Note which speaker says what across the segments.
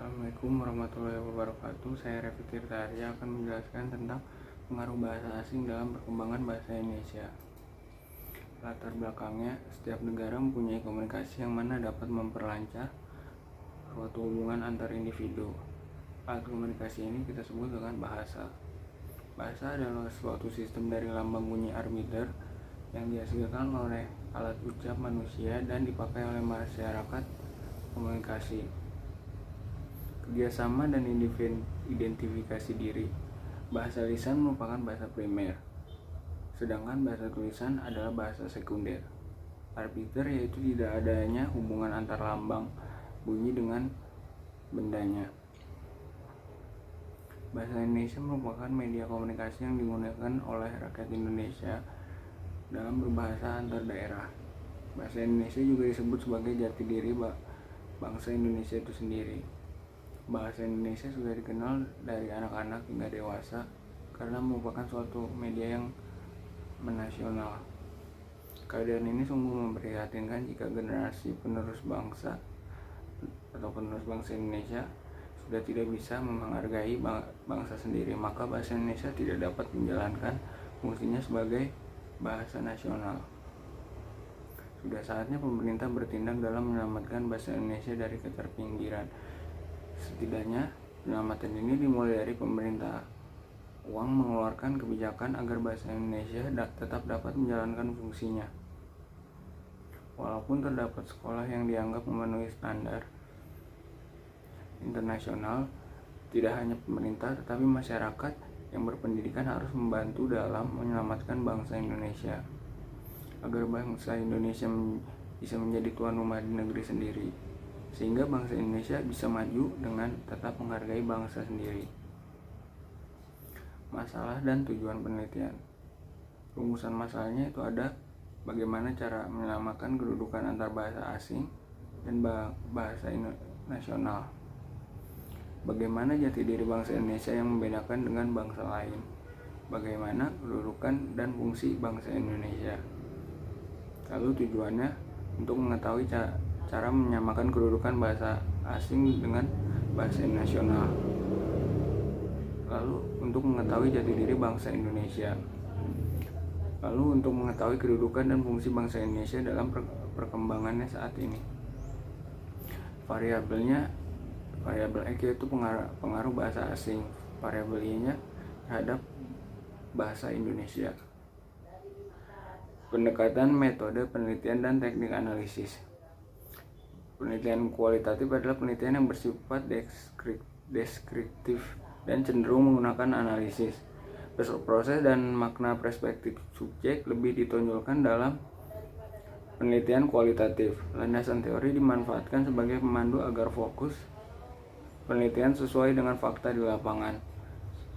Speaker 1: Assalamualaikum warahmatullahi wabarakatuh. Saya Revi Tirtaharja akan menjelaskan tentang pengaruh bahasa asing dalam perkembangan bahasa Indonesia. Latar belakangnya, setiap negara mempunyai komunikasi yang mana dapat memperlancar suatu hubungan antar individu. Alat komunikasi ini kita sebut dengan bahasa. Bahasa adalah suatu sistem dari lambang bunyi arbiter yang dihasilkan oleh alat ucap manusia dan dipakai oleh masyarakat komunikasi. Kerjasama dan identifikasi diri. Bahasa lisan merupakan bahasa primer, sedangkan bahasa tulisan adalah bahasa sekunder. Arbiter yaitu tidak adanya hubungan antar lambang bunyi dengan bendanya. Bahasa Indonesia merupakan media komunikasi yang digunakan oleh rakyat Indonesia dalam berbahasa antar daerah. Bahasa Indonesia juga disebut sebagai jati diri bangsa Indonesia itu sendiri. Bahasa Indonesia sudah dikenal dari anak-anak hingga dewasa karena merupakan suatu media yang menasional. Keadaan ini sungguh memprihatinkan jika generasi penerus bangsa atau penerus bangsa Indonesia sudah tidak bisa menghargai bangsa sendiri, maka bahasa Indonesia tidak dapat menjalankan fungsinya sebagai bahasa nasional. Sudah saatnya pemerintah bertindak dalam menyelamatkan bahasa Indonesia dari keterpinggiran. Setidaknya penyelamatan ini dimulai dari pemerintah. Uang mengeluarkan kebijakan agar bahasa Indonesia tetap dapat menjalankan fungsinya. Walaupun terdapat sekolah yang dianggap memenuhi standar internasional, tidak hanya pemerintah tetapi masyarakat yang berpendidikan harus membantu dalam menyelamatkan bangsa Indonesia agar bangsa Indonesia bisa menjadi tuan rumah di negeri sendiri, sehingga bangsa Indonesia bisa maju dengan tetap menghargai bangsa sendiri. Masalah dan tujuan penelitian. Rumusan masalahnya itu ada bagaimana cara menyamakan kedudukan antar bahasa asing dan bahasa nasional. Bagaimana jati diri bangsa Indonesia yang membedakan dengan bangsa lain. Bagaimana kedudukan dan fungsi bangsa Indonesia. Lalu tujuannya untuk mengetahui cara menyamakan kedudukan bahasa asing dengan bahasa nasional. Lalu untuk mengetahui jati diri bangsa Indonesia. Lalu untuk mengetahui kedudukan dan fungsi bangsa Indonesia dalam perkembangannya saat ini. Variabel X yaitu pengaruh bahasa asing, variabel Y-nya terhadap bahasa Indonesia. Pendekatan metode penelitian dan teknik analisis. Penelitian kualitatif adalah penelitian yang bersifat deskriptif dan cenderung menggunakan analisis. Proses dan makna perspektif subjek lebih ditonjolkan dalam penelitian kualitatif. Landasan teori dimanfaatkan sebagai pemandu agar fokus penelitian sesuai dengan fakta di lapangan.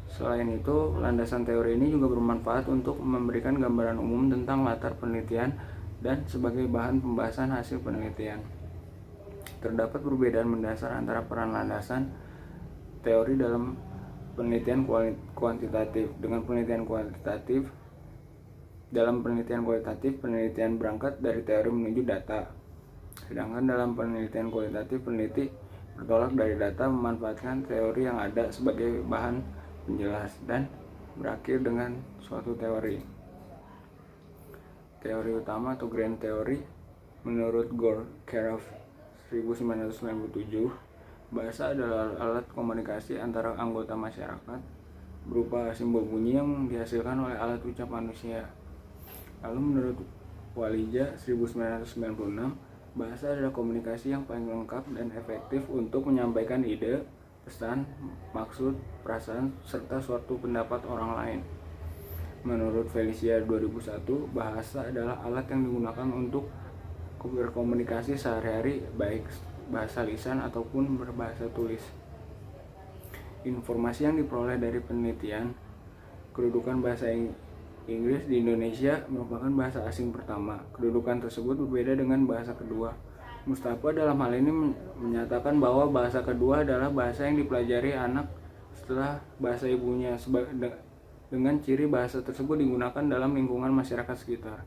Speaker 1: Selain itu, landasan teori ini juga bermanfaat untuk memberikan gambaran umum tentang latar penelitian dan sebagai bahan pembahasan hasil penelitian. Terdapat perbedaan mendasar antara peran landasan teori dalam penelitian kuantitatif. Dalam penelitian kualitatif, penelitian berangkat dari teori menuju data. Sedangkan dalam penelitian kualitatif, peneliti bertolak dari data memanfaatkan teori yang ada sebagai bahan penjelas dan berakhir dengan suatu teori. Teori utama atau grand theory menurut Gorbachev 1997, bahasa adalah alat komunikasi antara anggota masyarakat berupa simbol bunyi yang dihasilkan oleh alat ucap manusia. Lalu menurut Walija 1996, bahasa adalah komunikasi yang paling lengkap dan efektif untuk menyampaikan ide, pesan, maksud, perasaan, serta suatu pendapat orang lain. Menurut Felicia 2001, bahasa adalah alat yang digunakan untuk berkomunikasi sehari-hari, baik bahasa lisan ataupun berbahasa tulis. Informasi yang diperoleh dari penelitian kedudukan bahasa Inggris di Indonesia merupakan bahasa asing pertama. Kedudukan tersebut berbeda dengan bahasa kedua. Mustafa dalam hal ini menyatakan bahwa bahasa kedua adalah bahasa yang dipelajari anak setelah bahasa ibunya, dengan ciri bahasa tersebut digunakan dalam lingkungan masyarakat sekitar.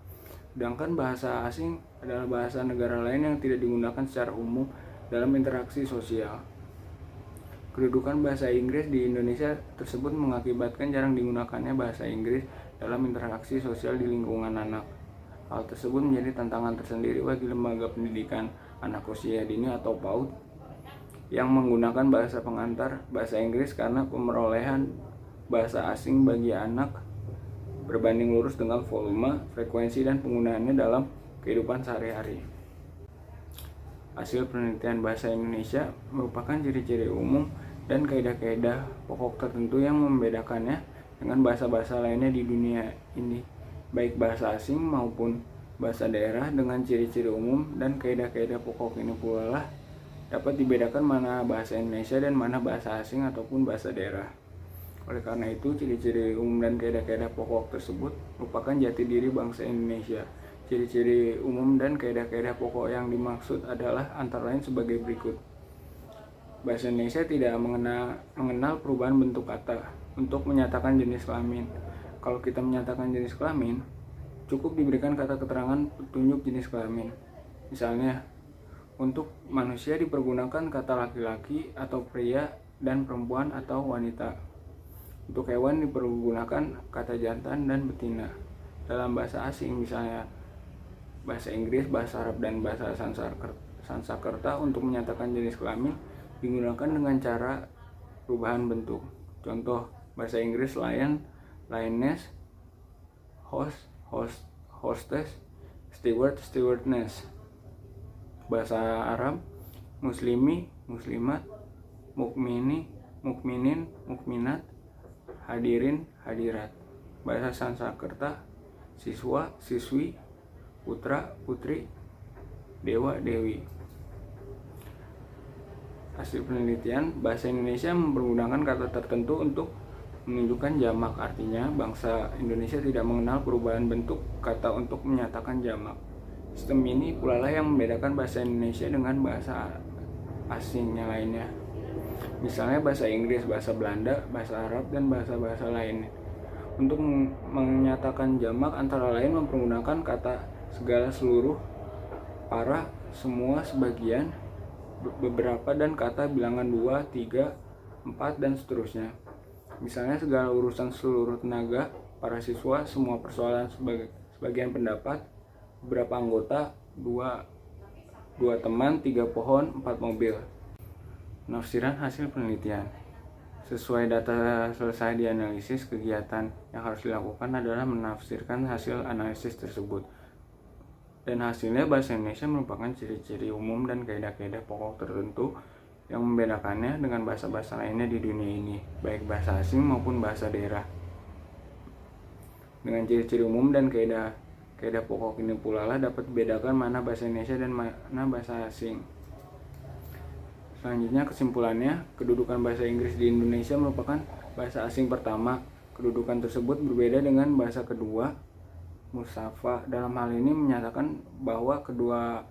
Speaker 1: Sedangkan bahasa asing adalah bahasa negara lain yang tidak digunakan secara umum dalam interaksi sosial. Kedudukan bahasa Inggris di Indonesia tersebut mengakibatkan jarang digunakannya bahasa Inggris dalam interaksi sosial di lingkungan anak. Hal tersebut menjadi tantangan tersendiri bagi lembaga pendidikan anak usia dini atau PAUD yang menggunakan bahasa pengantar bahasa Inggris, karena pemerolehan bahasa asing bagi anak berbanding lurus dengan volume, frekuensi, dan penggunaannya dalam kehidupan sehari-hari. Hasil penelitian bahasa Indonesia merupakan ciri-ciri umum dan kaidah-kaidah pokok tertentu yang membedakannya dengan bahasa-bahasa lainnya di dunia ini, baik bahasa asing maupun bahasa daerah. Dengan ciri-ciri umum dan kaidah-kaidah pokok ini pula lah dapat dibedakan mana bahasa Indonesia dan mana bahasa asing ataupun bahasa daerah. Oleh karena itu, ciri-ciri umum dan kaidah-kaidah pokok tersebut merupakan jati diri bangsa Indonesia. Ciri-ciri umum dan kaidah-kaidah pokok yang dimaksud adalah antara lain sebagai berikut. Bahasa Indonesia tidak mengenal perubahan bentuk kata untuk menyatakan jenis kelamin. Kalau kita menyatakan jenis kelamin, cukup diberikan kata keterangan petunjuk jenis kelamin. Misalnya, untuk manusia dipergunakan kata laki-laki atau pria dan perempuan atau wanita. Untuk hewan dipergunakan kata jantan dan betina. Dalam bahasa asing, misalnya bahasa Inggris, bahasa Arab, dan bahasa Sanskerta, untuk menyatakan jenis kelamin digunakan dengan cara perubahan bentuk. Contoh, bahasa Inggris lion, lioness, host, hostess, steward, stewardess. Bahasa Arab muslimi, muslimat, mukmini, mukminin, mukminat, hadirin, hadirat. Bahasa Sanskerta siswa, siswi, putra, putri, dewa, dewi. Hasil penelitian, bahasa Indonesia menggunakan kata tertentu untuk menunjukkan jamak. Artinya, bangsa Indonesia tidak mengenal perubahan bentuk kata untuk menyatakan jamak. Sistem ini pula lah yang membedakan bahasa Indonesia dengan bahasa asingnya lainnya. Misalnya bahasa Inggris, bahasa Belanda, bahasa Arab, dan bahasa-bahasa lainnya. Untuk menyatakan jamak antara lain mempergunakan kata segala, seluruh, para, semua, sebagian, beberapa, dan kata bilangan 2, 3, 4, dan seterusnya. Misalnya segala urusan, seluruh tenaga, para siswa, semua persoalan, sebagian pendapat, beberapa anggota, 2 teman, 3 pohon, 4 mobil. Penafsiran hasil penelitian. Sesuai data selesai dianalisis, kegiatan yang harus dilakukan adalah menafsirkan hasil analisis tersebut. Dan hasilnya, bahasa Indonesia merupakan ciri-ciri umum dan kaidah-kaidah pokok tertentu yang membedakannya dengan bahasa-bahasa lainnya di dunia ini, baik bahasa asing maupun bahasa daerah. Dengan ciri-ciri umum dan kaidah pokok ini pula lah dapat dibedakan mana bahasa Indonesia dan mana bahasa asing. Selanjutnya, kesimpulannya, kedudukan bahasa Inggris di Indonesia merupakan bahasa asing pertama. Kedudukan tersebut berbeda dengan bahasa kedua, Mustafa. Dalam hal ini menyatakan bahwa kedua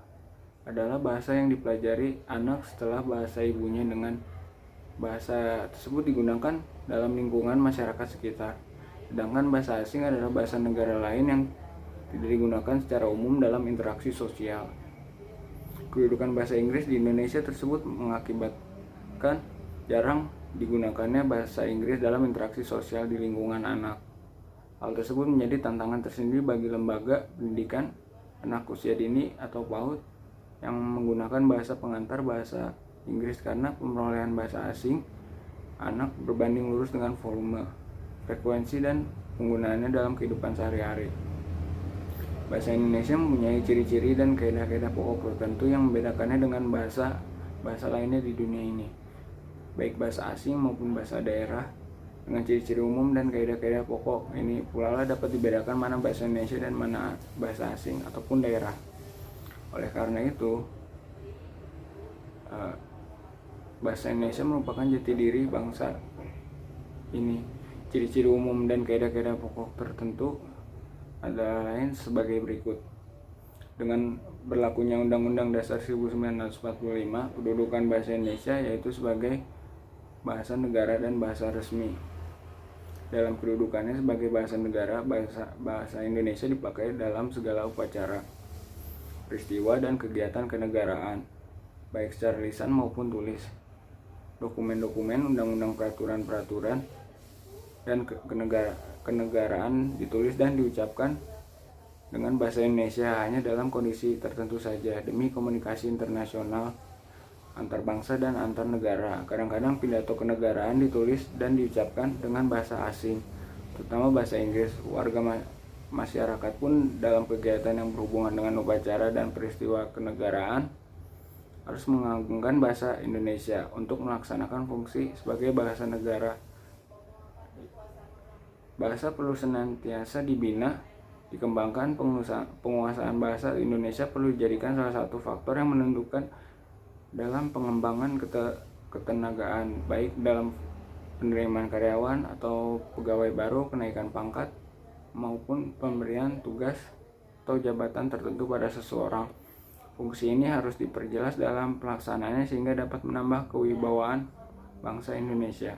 Speaker 1: adalah bahasa yang dipelajari anak setelah bahasa ibunya, dengan bahasa tersebut digunakan dalam lingkungan masyarakat sekitar. Sedangkan bahasa asing adalah bahasa negara lain yang tidak digunakan secara umum dalam interaksi sosial. Kedudukan bahasa Inggris di Indonesia tersebut mengakibatkan jarang digunakannya bahasa Inggris dalam interaksi sosial di lingkungan anak. Hal tersebut menjadi tantangan tersendiri bagi lembaga pendidikan anak usia dini atau PAUD yang menggunakan bahasa pengantar bahasa Inggris, karena pemerolehan bahasa asing anak berbanding lurus dengan volume, frekuensi, dan penggunaannya dalam kehidupan sehari-hari. Bahasa Indonesia mempunyai ciri-ciri dan kaidah-kaidah pokok tertentu yang membedakannya dengan bahasa lainnya di dunia ini, baik bahasa asing maupun bahasa daerah. Dengan ciri-ciri umum dan kaidah-kaidah pokok ini pula lah dapat dibedakan mana bahasa Indonesia dan mana bahasa asing ataupun daerah. Oleh karena itu, bahasa Indonesia merupakan jati diri bangsa ini. Ciri-ciri umum dan kaidah-kaidah pokok tertentu adalah lain sebagai berikut. Dengan berlakunya Undang-Undang Dasar 1945, kedudukan bahasa Indonesia yaitu sebagai bahasa negara dan bahasa resmi. Dalam kedudukannya sebagai bahasa negara, bahasa Indonesia dipakai dalam segala upacara, peristiwa, dan kegiatan kenegaraan, baik secara lisan maupun tulis. dokumen-dokumen, undang-undang, peraturan-peraturan, dan kenegaraan ditulis dan diucapkan dengan bahasa Indonesia hanya dalam kondisi tertentu saja demi komunikasi internasional antar bangsa dan antar negara. Kadang-kadang pidato kenegaraan ditulis dan diucapkan dengan bahasa asing, terutama bahasa Inggris. Warga masyarakat pun dalam kegiatan yang berhubungan dengan upacara dan peristiwa kenegaraan harus mengagungkan bahasa Indonesia untuk melaksanakan fungsi sebagai bahasa negara. Bahasa perlu senantiasa dibina, dikembangkan. Penguasaan bahasa Indonesia perlu dijadikan salah satu faktor yang menentukan dalam pengembangan ketenagaan, baik dalam penerimaan karyawan atau pegawai baru, kenaikan pangkat, maupun pemberian tugas atau jabatan tertentu pada seseorang. Fungsi ini harus diperjelas dalam pelaksanaannya sehingga dapat menambah kewibawaan bangsa Indonesia.